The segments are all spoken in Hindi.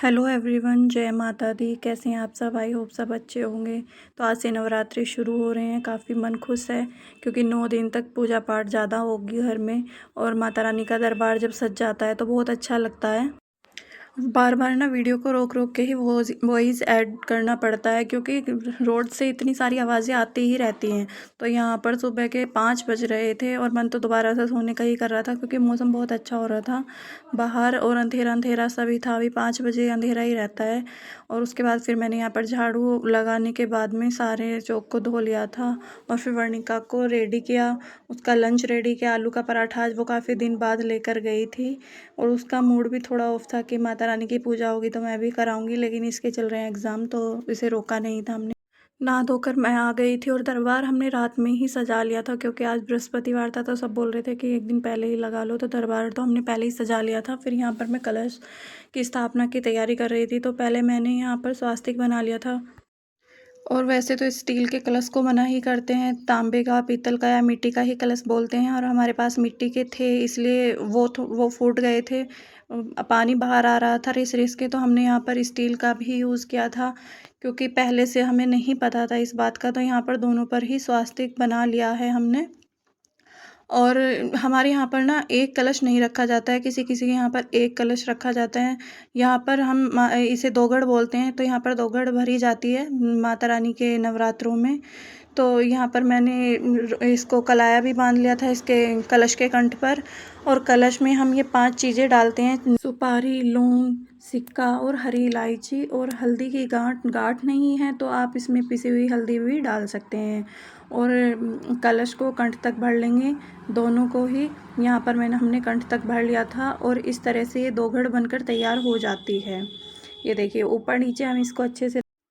हेलो एवरीवन, जय माता दी। कैसे हैं आप सब? आई होप सब अच्छे होंगे। तो आज से नवरात्रि शुरू हो रहे हैं। काफ़ी मन खुश है क्योंकि 9 दिन तक पूजा पाठ ज़्यादा होगी घर में। और माता रानी का दरबार जब सज जाता है तो बहुत अच्छा लगता है। बार बार ना वीडियो को रोक रोक के ही वॉइस ऐड करना पड़ता है क्योंकि रोड से इतनी सारी आवाज़ें आती ही रहती हैं। तो यहाँ पर सुबह के 5 बज रहे थे और मन तो दोबारा से सोने का ही कर रहा था क्योंकि मौसम बहुत अच्छा हो रहा था बाहर और अंधेरा अंधेरा सा भी था। अभी 5 बजे अंधेरा ही रहता है। और उसके बाद फिर मैंने यहाँ पर झाड़ू लगाने के बाद में सारे चौक को धो लिया था और फिर वर्णिका को रेडी किया। उसका लंच रेडी किया। आलू का पराठा आज वो काफ़ी दिन बाद लेकर गई थी और उसका मूड भी थोड़ा ऑफ था कि माता रानी की पूजा होगी तो मैं भी कराऊंगी, लेकिन इसके चल रहे हैं एग्ज़ाम तो इसे रोका नहीं था हमने। नहा धोकर मैं आ गई थी और दरबार हमने रात में ही सजा लिया था क्योंकि आज बृहस्पतिवार था तो सब बोल रहे थे कि एक दिन पहले ही लगा लो, तो दरबार तो हमने पहले ही सजा लिया था। फिर यहाँ पर मैं कलश की स्थापना की तैयारी कर रही थी तो पहले मैंने यहाँ पर स्वास्तिक बना लिया था। और वैसे तो स्टील के कलश को मना ही करते हैं, तांबे का, पीतल का या मिट्टी का ही कलश बोलते हैं। और हमारे पास मिट्टी के थे इसलिए वो फूट गए थे। पानी बाहर आ रहा था रिस रिस के, तो हमने यहाँ पर स्टील का भी यूज़ किया था क्योंकि पहले से हमें नहीं पता था इस बात का। तो यहाँ पर दोनों पर ही स्वास्तिक बना लिया है हमने। और हमारे यहाँ पर ना एक कलश नहीं रखा जाता है, किसी किसी के यहाँ पर एक कलश रखा जाता है। यहाँ पर हम इसे दोगड़ बोलते हैं, तो यहाँ पर दोगड़ भरी जाती है माता रानी के नवरात्रों में। तो यहाँ पर मैंने इसको कलाया भी बांध लिया था इसके कलश के कंठ पर। और कलश में हम ये 5 चीज़ें डालते हैं: सुपारी, लौंग, सिक्का और हरी इलायची। और हल्दी की गांठ नहीं है तो आप इसमें पिसी हुई हल्दी भी डाल सकते हैं। और कलश को कंठ तक भर लेंगे, दोनों को ही। यहाँ पर हमने कंठ तक भर लिया था और इस तरह से ये दोघड़ बनकर तैयार हो जाती है। ये देखिए, ऊपर नीचे हम इसको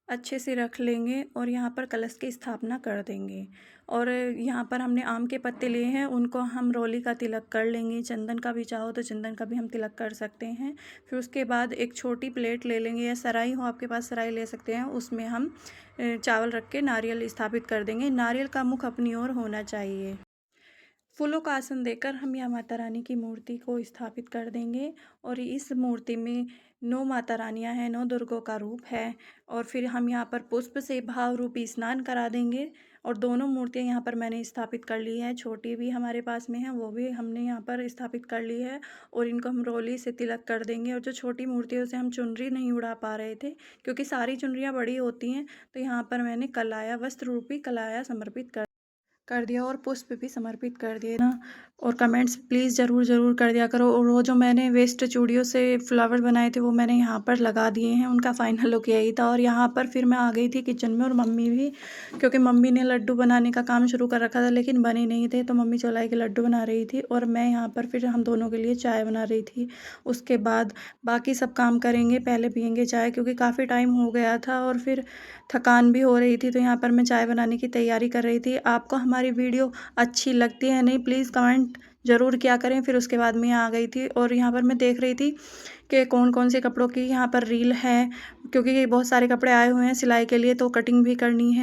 अच्छे से रख लेंगे और यहाँ पर कलश की स्थापना कर देंगे। और यहाँ पर हमने आम के पत्ते लिए हैं, उनको हम रोली का तिलक कर लेंगे। चंदन का भी चाहो तो चंदन का भी हम तिलक कर सकते हैं। फिर उसके बाद एक छोटी प्लेट ले लेंगे या सराई हो आपके पास, सराई ले सकते हैं। उसमें हम चावल रख के नारियल स्थापित कर देंगे। नारियल का मुख अपनी ओर होना चाहिए। फूलों का आसन देकर हम यहाँ माता रानी की मूर्ति को स्थापित कर देंगे। और इस मूर्ति में 9 माता रानियाँ हैं, 9 दुर्गों का रूप है। और फिर हम यहाँ पर पुष्प से भाव रूपी स्नान करा देंगे। और दोनों मूर्तियाँ यहाँ पर मैंने स्थापित कर ली है, छोटी भी हमारे पास में है, वो भी हमने यहाँ पर स्थापित कर ली है। और इनको हम रोली से तिलक कर देंगे। और जो छोटी मूर्ति है उसे हम चुनरी नहीं उड़ा पा रहे थे क्योंकि सारी चुनरियाँ बड़ी होती हैं, तो यहाँ पर मैंने कलाया, वस्त्र रूपी कलाया समर्पित कर दिया और पुष्प भी समर्पित कर दिए ना। और कमेंट्स प्लीज़ ज़रूर कर दिया करो। और वो जो मैंने वेस्ट चूड़ियों से फ्लावर बनाए थे वो मैंने यहाँ पर लगा दिए हैं, उनका फाइनल लुक यही था। और यहाँ पर फिर मैं आ गई थी किचन में और मम्मी भी, क्योंकि मम्मी ने लड्डू बनाने का काम शुरू कर रखा था लेकिन बने नहीं थे, तो मम्मी चौलाई के लड्डू बना रही थी और मैं यहाँ पर फिर हम दोनों के लिए चाय बना रही थी। उसके बाद बाकी सब काम करेंगे, पहले पियेंगे चाय क्योंकि काफ़ी टाइम हो गया था और फिर थकान भी हो रही थी। तो यहाँ पर मैं चाय बनाने की तैयारी कर रही थी। आपको हमारी वीडियो अच्छी लगती है नहीं, प्लीज़ कमेंट ज़रूर किया करें। फिर उसके बाद मैं आ गई थी और यहाँ पर मैं देख रही थी कि कौन कौन से कपड़ों की यहाँ पर रील है, क्योंकि बहुत सारे कपड़े आए हुए हैं सिलाई के लिए तो कटिंग भी करनी है।